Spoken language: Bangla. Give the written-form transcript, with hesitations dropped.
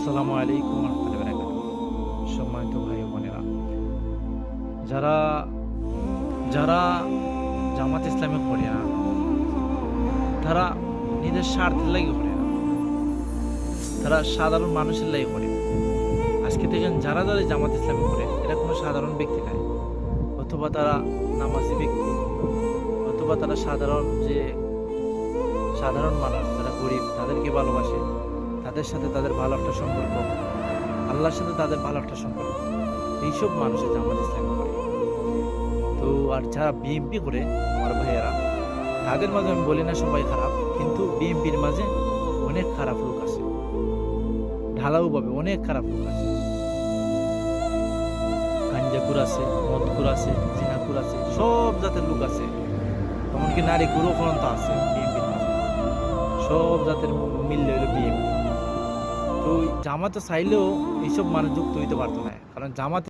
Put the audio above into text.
আসসালামু আলাইকুম রহমতুল্লাহি ওয়া বারাকাতুহু। সম্মানিত ভাই ও বোনেরা, যারা যারা জামাত ইসলামী করে না, তারা নিজের স্বার্থের লাগি করে না, তারা সাধারণ মানুষের লাগি করে। আজকে দেখেন যারা যারা জামাত ইসলামী করে, এটা কোনো সাধারণ ব্যক্তি নয়, অথবা তারা নামাজি ব্যক্তি, অথবা তারা সাধারণ মানুষ যারা গরিব, তাদেরকে ভালোবাসে, তাদের সাথে তাদের ভালো একটা সম্পর্ক, আল্লাহর সাথে তাদের ভালো একটা সম্পর্ক, এইসব মানুষের জামাত ইসলামী করে। তো আর যারা বিএনপি করে আমার ভাইয়েরা, তাদের মাঝে আমি বলি না সবাই খারাপ, কিন্তু বিএনপির মাঝে অনেক খারাপ লোক আছে, ঢালাওভাবে অনেক খারাপ লোক আছে। গাঞ্জাকুর আছে, মদকুর আছে, জিনাকুর আছে, সব জাতের লোক আছে, এমনকি নারী গুরু পর্যন্ত আছে বিএনপির মাঝে। সব জাতের মিললে হইল বিএনপি। তো জামাতে চাইলেও এইসব মানুষ যুক্ত হইতে পারতো না, কারণ জামাত